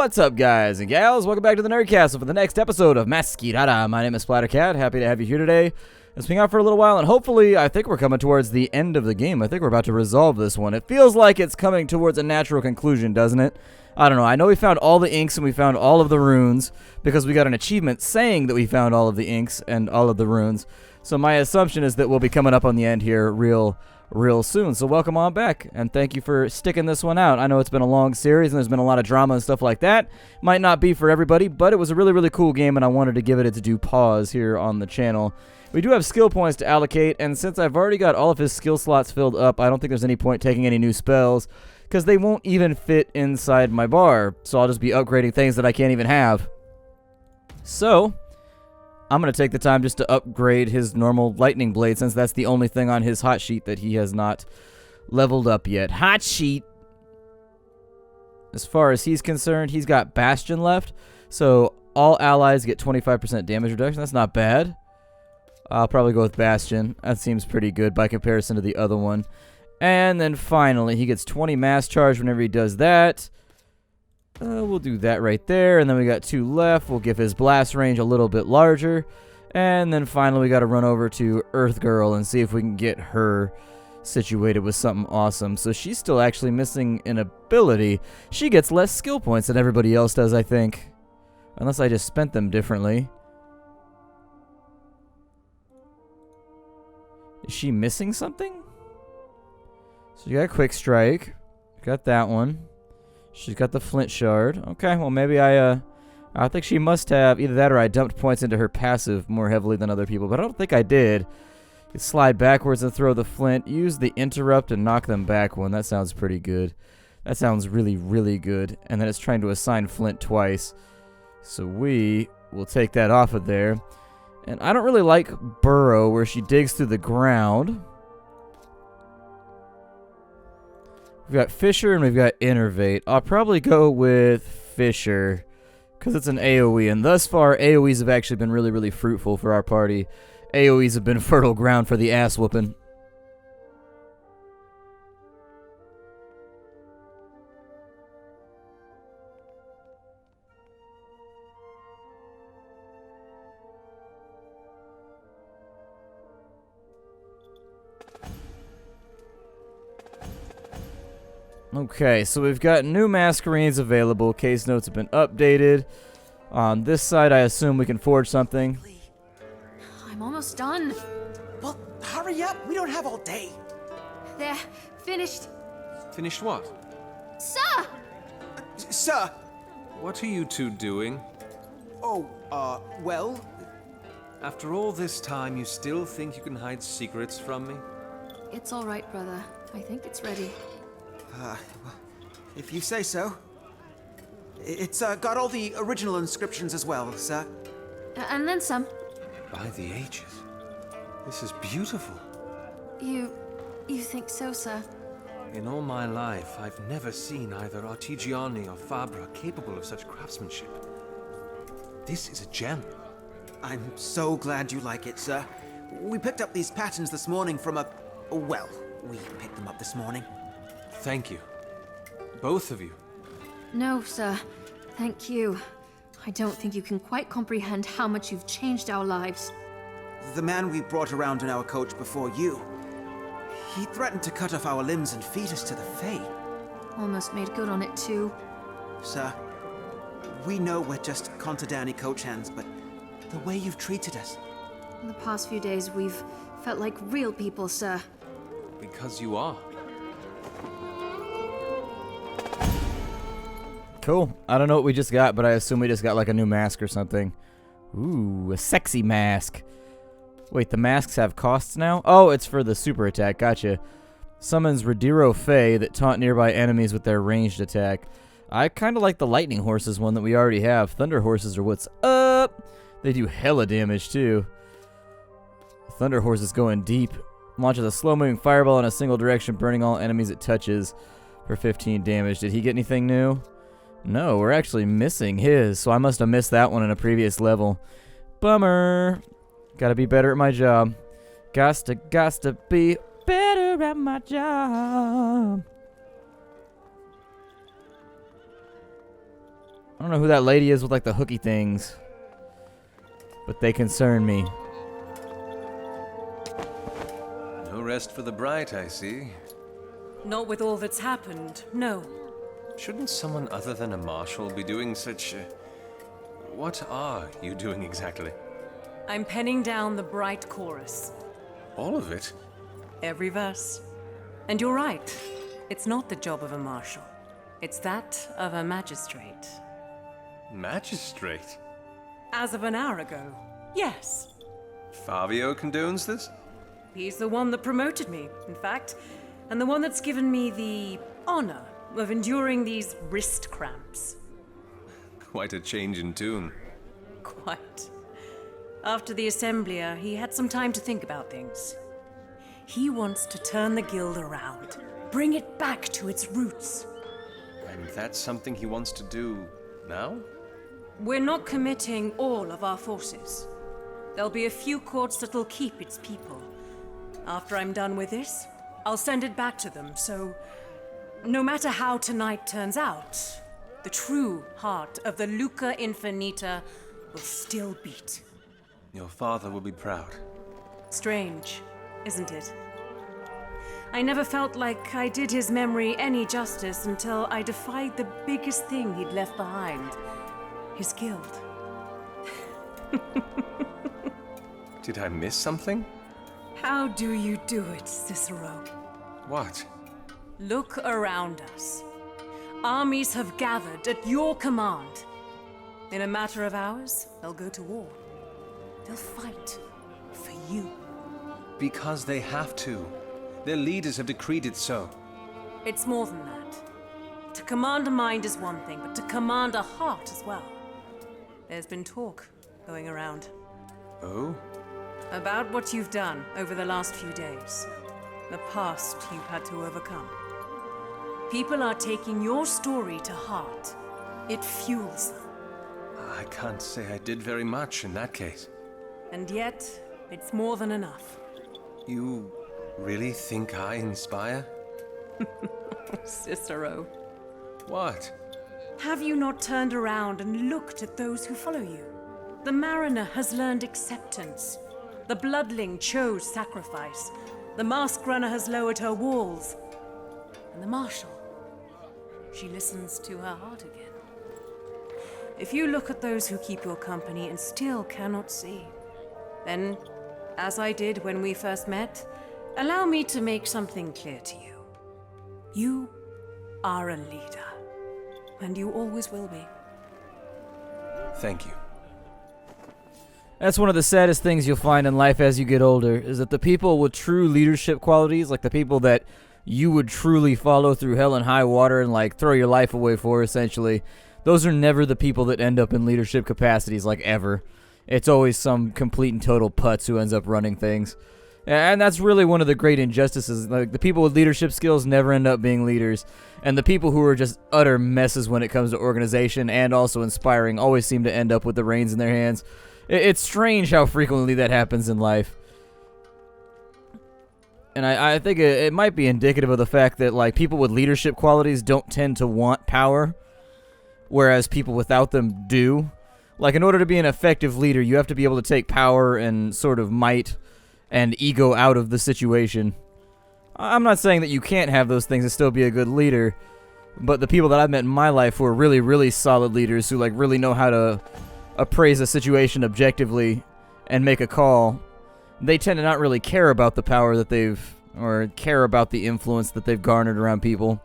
What's up, guys and gals? Welcome back to the Nerd Castle for the next episode of Masquerada. My name is Splattercat. Happy to have you here today. It's been out for a little while, and hopefully, I think we're coming towards the end of the game. I think we're about to resolve this one. It feels like it's coming towards a natural conclusion, doesn't it? I don't know. I know we found all the inks and we found all of the runes because we got an achievement saying that we found all of the inks and all of the runes. So my assumption is that we'll be coming up on the end here real soon. So welcome on back, and thank you for sticking this one out. I know it's been a long series and there's been a lot of drama and stuff like that. Might not be for everybody, but it was a really cool game, and I wanted to give it its due pause here on the channel. We do have skill points to allocate, and since I've already got all of his skill slots filled up, I don't think there's any point taking any new spells, because they won't even fit inside my bar. So I'll just be upgrading things that I can't even have. So I'm going to take the time just to upgrade his normal lightning blade, since that's the only thing on his hot sheet that he has not leveled up yet. Hot sheet! As far as he's concerned, he's got Bastion left, so all allies get 25% damage reduction. That's not bad. I'll probably go with Bastion. That seems pretty good by comparison to the other one. And then finally, he gets 20 mass charge whenever he does that. We'll do that right there, and then we got 2 left. We'll give his blast range a little bit larger. And then finally, we got to run over to Earth Girl and see if we can get her situated with something awesome. So she's still actually missing an ability. She gets less skill points than everybody else does, I think. Unless I just spent them differently. Is she missing something? So you got a quick strike. Got that one. She's got the flint shard. Okay, well maybe I think she must have either that or I dumped points into her passive more heavily than other people, but I don't think I did. You slide backwards and throw the flint. Use the interrupt and knock them back one. That sounds pretty good. That sounds really good. And then it's trying to assign flint twice. So we will take that off of there. And I don't really like Burrow, where she digs through the ground. We've got Fisher and we've got Innervate. I'll probably go with Fisher, because it's an AoE. And thus far, AoEs have actually been really fruitful for our party. AoEs have been fertile ground for the ass whooping. Okay, so we've got new Masquerades available. Case notes have been updated. On this side, I assume we can forge something. I'm almost done. Well, hurry up. We don't have all day. There. Finished. Finished what? Sir! Sir! What are you two doing? Oh, well... After all this time, you still think you can hide secrets from me? It's all right, brother. I think it's ready. Well, if you say so. It's, got all the original inscriptions as well, sir. And then some. By the ages. This is beautiful. You think so, sir? In all my life, I've never seen either Artigiani or Fabra capable of such craftsmanship. This is a gem. I'm so glad you like it, sir. We picked up these patterns this morning from a... Well, we picked them up this morning. Thank you. Both of you. No, sir. Thank you. I don't think you can quite comprehend how much you've changed our lives. The man we brought around in our coach before you, he threatened to cut off our limbs and feed us to the Fae. Almost made good on it, too. Sir, we know we're just Contadani coach hands, but the way you've treated us... In the past few days, we've felt like real people, sir. Because you are. Cool. I don't know what we just got, but I assume we just got like a new mask or something. Ooh, a sexy mask. Wait, the masks have costs now? Oh, it's for the super attack. Gotcha. Summons Rediro Fae that taunt nearby enemies with their ranged attack. I kind of like the lightning horses one that we already have. Thunder horses are what's up. They do hella damage too. Thunder horse is going deep. Launches a slow-moving fireball in a single direction, burning all enemies it touches for 15 damage. Did he get anything new? No, we're actually missing his, so I must have missed that one in a previous level. Bummer. Gotta be better at my job. Gotta be better at my job. I don't know who that lady is with like the hooky things, but they concern me. No rest for the bright, I see. Not with all that's happened, no. Shouldn't someone other than a marshal be doing such... What are you doing exactly? I'm penning down the bright chorus. All of it? Every verse. And you're right. It's not the job of a marshal. It's that of a magistrate. Magistrate? As of an hour ago, yes. Fabio condones this? He's the one that promoted me, in fact, and the one that's given me the honor of enduring these wrist cramps. Quite a change in tune. Quite. After the Assemblia, he had some time to think about things. He wants to turn the guild around, bring it back to its roots. And that's something he wants to do now? We're not committing all of our forces. There'll be a few courts that'll keep its people. After I'm done with this, I'll send it back to them, so no matter how tonight turns out, the true heart of the Luca Infinita will still beat. Your father will be proud. Strange, isn't it? I never felt like I did his memory any justice until I defied the biggest thing he'd left behind. His guild. Did I miss something? How do you do it, Cicero? What? Look around us. Armies have gathered at your command. In a matter of hours, they'll go to war. They'll fight for you. Because they have to. Their leaders have decreed it so. It's more than that. To command a mind is one thing, but to command a heart as well. There's been talk going around. Oh? About what you've done over the last few days. The past you've had to overcome. People are taking your story to heart. It fuels them. I can't say I did very much in that case. And yet, it's more than enough. You really think I inspire? Cicero. What? Have you not turned around and looked at those who follow you? The mariner has learned acceptance. The bloodling chose sacrifice. The mask runner has lowered her walls. And the marshal, she listens to her heart again. If you look at those who keep your company and still cannot see, then, as I did when we first met, allow me to make something clear to you. You are a leader, and you always will be. Thank you. That's one of the saddest things you'll find in life as you get older, is that the people with true leadership qualities, like the people that you would truly follow through hell and high water and like throw your life away for, essentially, those are never the people that end up in leadership capacities, like ever. It's always some complete and total putz who ends up running things. And that's really one of the great injustices. Like, the people with leadership skills never end up being leaders. And the people who are just utter messes when it comes to organization and also inspiring always seem to end up with the reins in their hands. It's strange how frequently that happens in life. And I think it might be indicative of the fact that, like, people with leadership qualities don't tend to want power, whereas people without them do. Like, in order to be an effective leader, you have to be able to take power and sort of might and ego out of the situation. I'm not saying that you can't have those things and still be a good leader, but the people that I've met in my life who are really, really solid leaders, who like really know how to appraise a situation objectively and make a call, they tend to not really care about the power that they've, or care about the influence that they've garnered around people.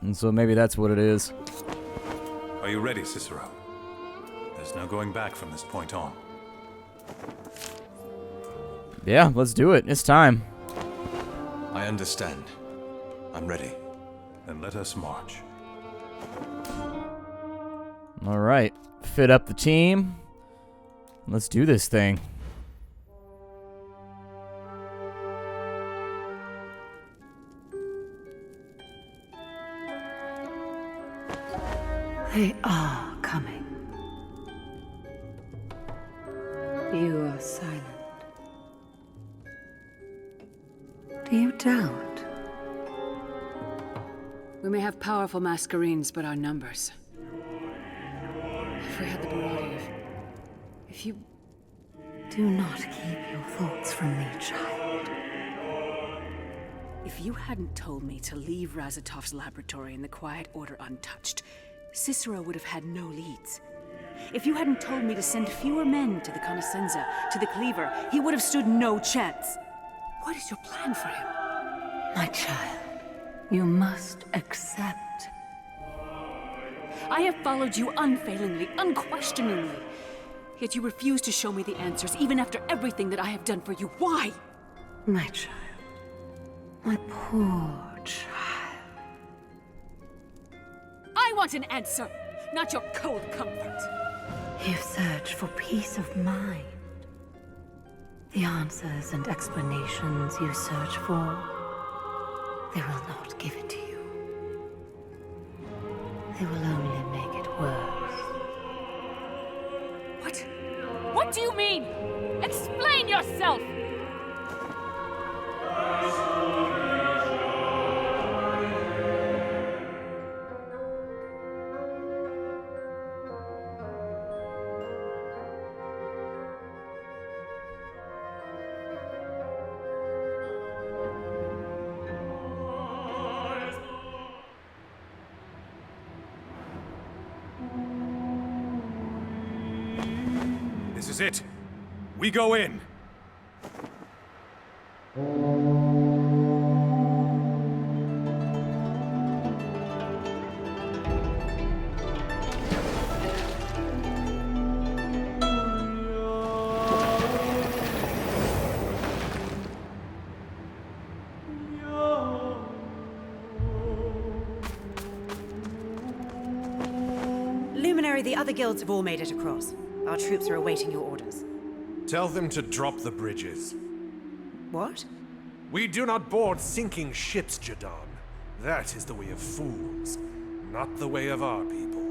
And so maybe that's what it is. Are you ready, Cicero? There's no going back from this point on. Yeah, let's do it. It's time. I understand. I'm ready. Then let us march. All right. Fit up the team. Let's do this thing. They are coming. You are silent. Do you doubt? We may have powerful Masquerades, but our numbers. if I had the prerogative. If you... Do not keep your thoughts from me, child. If you hadn't told me to leave Razatov's laboratory in the Quiet Order untouched, Cicero would have had no leads. If you hadn't told me to send fewer men to the Conoscenza, to the Cleaver, he would have stood no chance. What is your plan for him? My child, you must accept. I have followed you unfailingly, unquestioningly. Yet you refuse to show me the answers, even after everything that I have done for you. Why? My child. My poor child. I want an answer, not your cold comfort. You search for peace of mind. The answers and explanations you search for, they will not give it to you. They will only make it worse. What do you mean? Explain yourself! This is it. We go in. Luminary, the other guilds have all made it across. Our troops are awaiting your orders. Tell them to drop the bridges. What? We do not board sinking ships, Jadon. That is the way of fools, not the way of our people.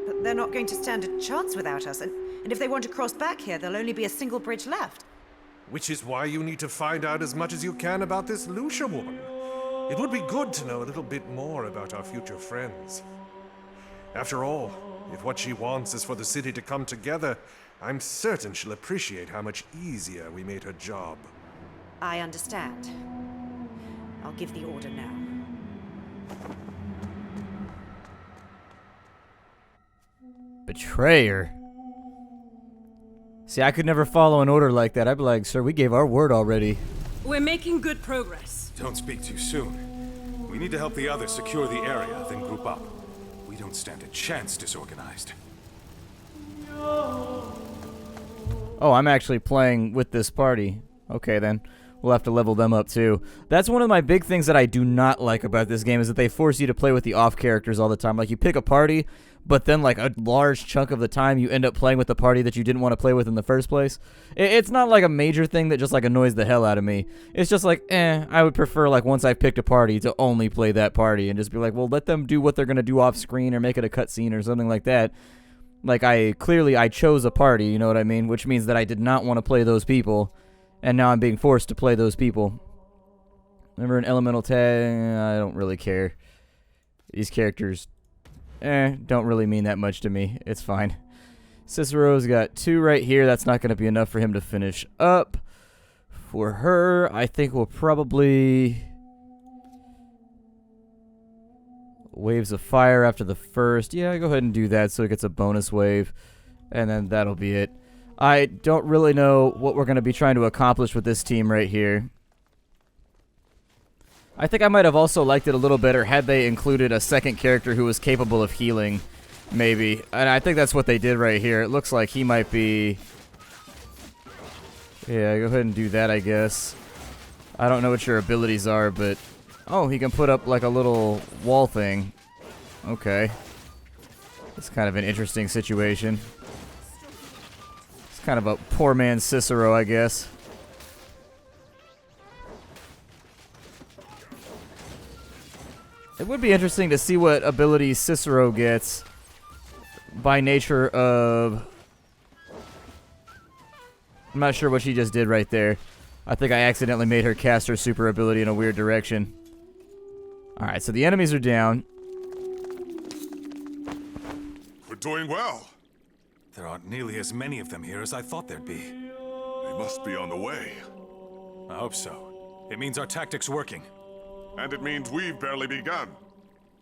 But they're not going to stand a chance without us, and if they want to cross back here, there'll only be a single bridge left. Which is why you need to find out as much as you can about this Lucia woman. It would be good to know a little bit more about our future friends. After all, if what she wants is for the city to come together, I'm certain she'll appreciate how much easier we made her job. I understand. I'll give the order now. Betrayer. See, I could never follow an order like that. I'd be like, sir, we gave our word already. We're making good progress. Don't speak too soon. We need to help the others secure the area, then group up. We don't stand a chance disorganized. Oh, I'm actually playing with this party. Okay, then. We'll have to level them up, too. That's one of my big things that I do not like about this game, is that they force you to play with the off characters all the time. Like, you pick a party, but then, like, a large chunk of the time, you end up playing with the party that you didn't want to play with in the first place. It's not, like, a major thing that just, like, annoys the hell out of me. It's just like, I would prefer, like, once I've picked a party, to only play that party, and just be like, well, let them do what they're going to do off-screen, or make it a cutscene, or something like that. Like, I chose a party, you know what I mean? Which means that I did not want to play those people, and now I'm being forced to play those people. Remember an elemental tag? I don't really care. These characters, don't really mean that much to me. It's fine. Cicero's got 2 right here. That's not going to be enough for him to finish up. For her, I think we'll probably... Waves of fire after the first. Yeah, go ahead and do that so it gets a bonus wave. And then that'll be it. I don't really know what we're going to be trying to accomplish with this team right here. I think I might have also liked it a little better had they included a second character who was capable of healing, maybe. And I think that's what they did right here. It looks like he might be... Yeah, go ahead and do that, I guess. I don't know what your abilities are, but... Oh, he can put up like a little wall thing. Okay. It's kind of an interesting situation. It's kind of a poor man's Cicero, I guess. It would be interesting to see what abilities Cicero gets by nature of... I'm not sure what she just did right there. I think I accidentally made her cast her super ability in a weird direction. Alright, so the enemies are down. We're doing well. There aren't nearly as many of them here as I thought there'd be. They must be on the way. I hope so. It means our tactic's working. And it means we've barely begun.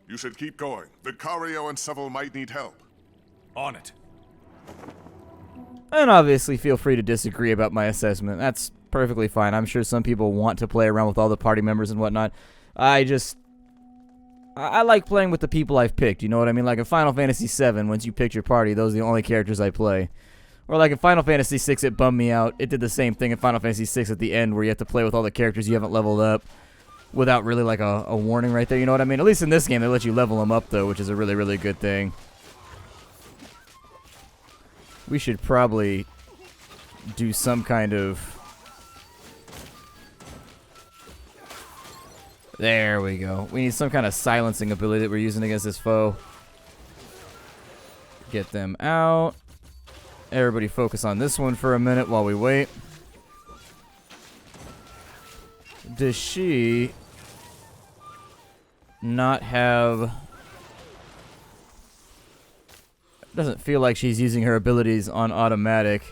You should keep going. Vicario and Seville might need help. On it. And obviously feel free to disagree about my assessment. That's perfectly fine. I'm sure some people want to play around with all the party members and whatnot. I like playing with the people I've picked, you know what I mean? Like in Final Fantasy VII, once you picked your party, those are the only characters I play. Or like in Final Fantasy VI, it bummed me out. It did the same thing in Final Fantasy VI at the end where you have to play with all the characters you haven't leveled up without really like a warning right there, you know what I mean? At least in this game, they let you level them up though, which is a really, really good thing. We should probably do some kind of... There we go. We need some kind of silencing ability that we're using against this foe. Get them out. Everybody focus on this one for a minute while we wait. Does she not have... Doesn't feel like she's using her abilities on automatic.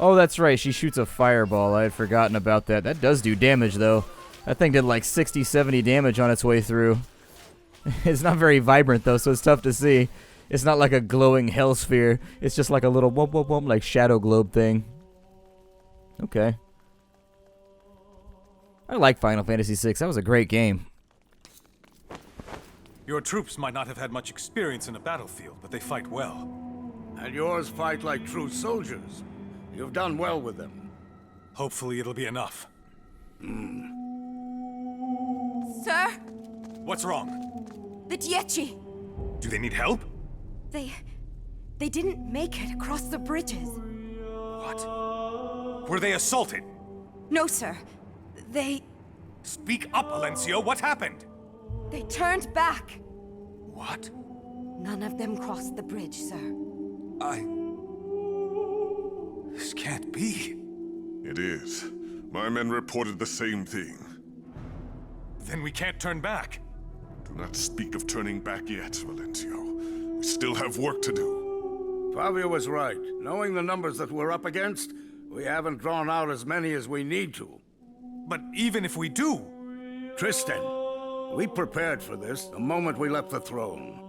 Oh, that's right. She shoots a fireball. I had forgotten about that. That does do damage, though. That thing did like 60, 70 damage on its way through. It's not very vibrant, though, so it's tough to see. It's not like a glowing hell sphere. It's just like a little whoop, whoop, whoop, like shadow globe thing. Okay. I like Final Fantasy VI. That was a great game. Your troops might not have had much experience in a battlefield, but they fight well. And yours fight like true soldiers. You've done well with them. Hopefully it'll be enough. Sir? What's wrong? The Dieci. Do they need help? They didn't make it across the bridges. What? Were they assaulted? No, sir. They Speak up, Valencio. What happened? turned back. What? None of them crossed the bridge, sir. This can't be. It is. My men reported the same thing. Then we can't turn back. Do not speak of turning back yet, Valencio. We still have work to do. Fabio was right. Knowing the numbers that we're up against, we haven't drawn out as many as we need to. But even if we do... Tristan, we prepared for this the moment we left the throne.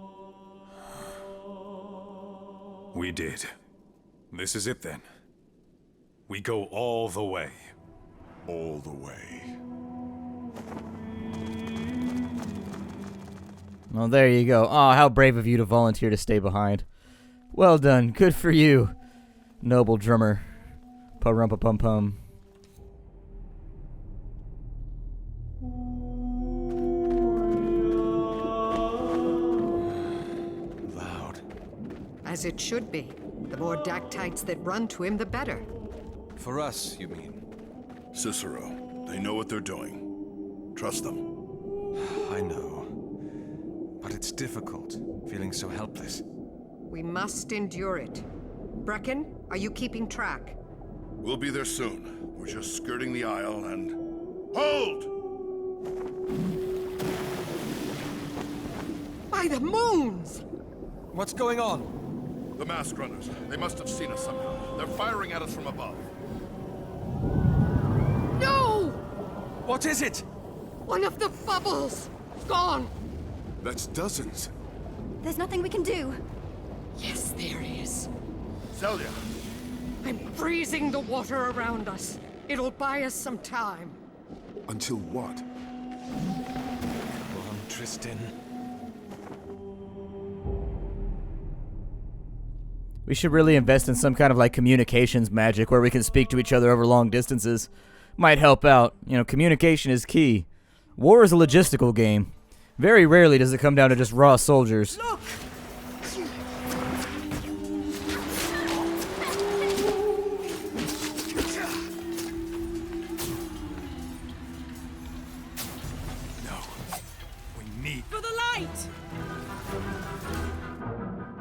We did. This is it then. We go all the way. All the way. Well, there you go. Oh, how brave of you to volunteer to stay behind. Well done. Good for you, noble drummer. Pa-rum-pa-pum-pum. Loud. As it should be. The more Dactytes that run to him, the better. For us, you mean? Cicero, they know what they're doing. Trust them. I know. But it's difficult, feeling so helpless. We must endure it. Brecken, are you keeping track? We'll be there soon. We're just skirting the aisle and... Hold! By the moons! What's going on? The mask runners. They must have seen us somehow. They're firing at us from above. No! What is it? One of the bubbles! Gone! That's dozens. There's nothing we can do. Yes, there is. Celia. I'm freezing the water around us. It'll buy us some time. Until what? Come on, Tristan. We should really invest in some kind of like communications magic where we can speak to each other over long distances. Might help out. You know, communication is key. War is a logistical game. Very rarely does it come down to just raw soldiers. Look!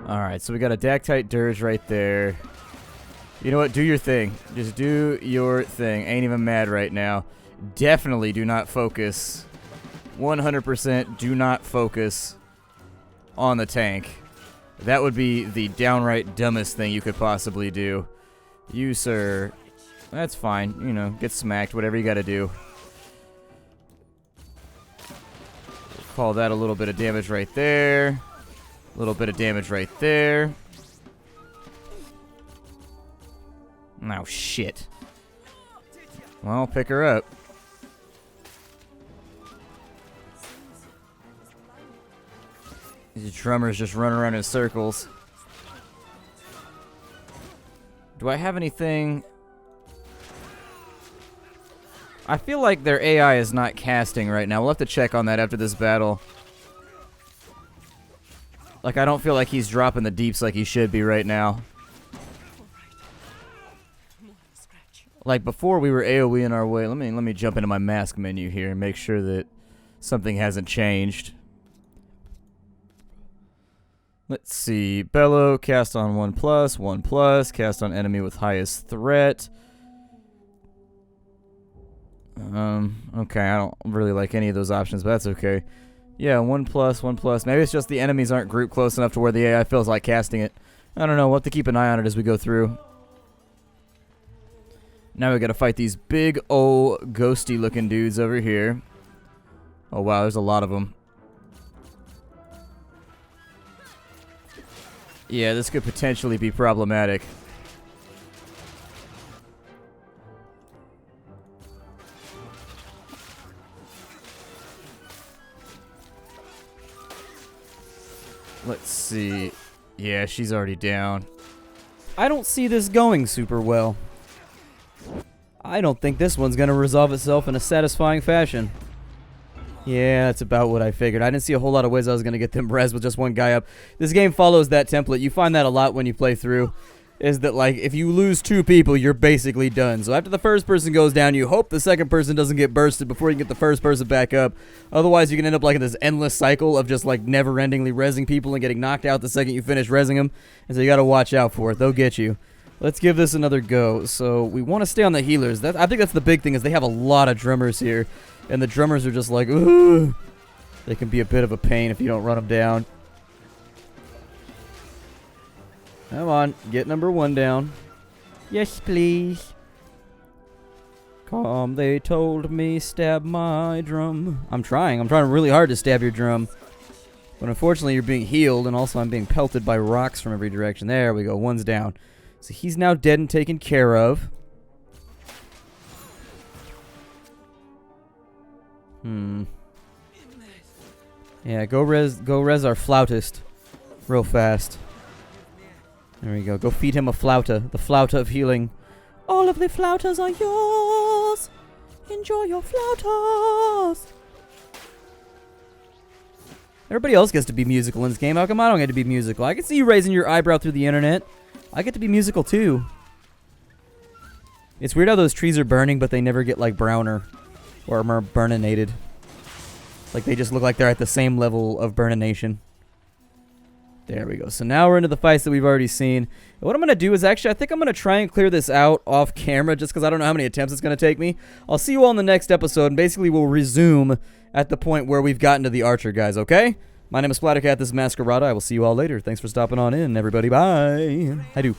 Alright, so we got a Dactyte Dirge right there. You know what? Do your thing. Just do your thing. Ain't even mad right now. Definitely do not focus. 100% do not focus on the tank. That would be the downright dumbest thing you could possibly do. You, sir. That's fine. You know, get smacked, whatever you gotta do. Call that a little bit of damage right there. A little bit of damage right there. Oh, shit. Well, pick her up. These drummers just run around in circles. Do I have anything? I feel like their AI is not casting right now. We'll have to check on that after this battle. Like, I don't feel like he's dropping the deeps like he should be right now. Like, before we were AoEing our way. Let me jump into my mask menu here and make sure that something hasn't changed. Let's see. Bellow, cast on 1+, 1+, cast on enemy with highest threat. Okay, I don't really like any of those options, but that's okay. Yeah, 1+, 1+. Maybe it's just the enemies aren't grouped close enough to where the AI feels like casting it. I don't know. We'll have to keep an eye on it as we go through. Now we gotta fight these big old ghosty looking dudes over here. Oh wow, there's a lot of them. Yeah, this could potentially be problematic. Let's see. Yeah, she's already down. I don't see this going super well. I don't think this one's gonna resolve itself in a satisfying fashion. Yeah, that's about what I figured. I didn't see a whole lot of ways I was gonna get them res with just one guy up. This game follows that template. You find that a lot when you play through. Is that, like, if you lose 2 people, you're basically done. So after the first person goes down, you hope the second person doesn't get bursted before you can get the first person back up. Otherwise, you can end up like in this endless cycle of just, like, never-endingly rezzing people and getting knocked out the second you finish rezzing them. And so you gotta watch out for it. They'll get you. Let's give this another go. So we want to stay on the healers. I think that's the big thing, is they have a lot of drummers here. And the drummers are just like, ooh. They can be a bit of a pain if you don't run them down. Come on, get number 1 down. Yes, please. Come, they told me, stab my drum. I'm trying really hard to stab your drum. But unfortunately, you're being healed, and also I'm being pelted by rocks from every direction. There we go, 1's down. So he's now dead and taken care of. Yeah, go res our flautist real fast. There we go. Go feed him a flauta. The flauta of healing. All of the flautas are yours. Enjoy your flautas. Everybody else gets to be musical in this game. How come I don't get to be musical? I can see you raising your eyebrow through the internet. I get to be musical too. It's weird how those trees are burning, but they never get like browner or more burninated. Like they just look like they're at the same level of burnination. There we go. So now we're into the fights that we've already seen. And what I'm going to do is actually, I think I'm going to try and clear this out off camera just because I don't know how many attempts it's going to take me. I'll see you all in the next episode, and basically we'll resume at the point where we've gotten to the archer guys, okay? My name is Splattercat, this is Masquerada. I will see you all later. Thanks for stopping on in, everybody. Bye. I do.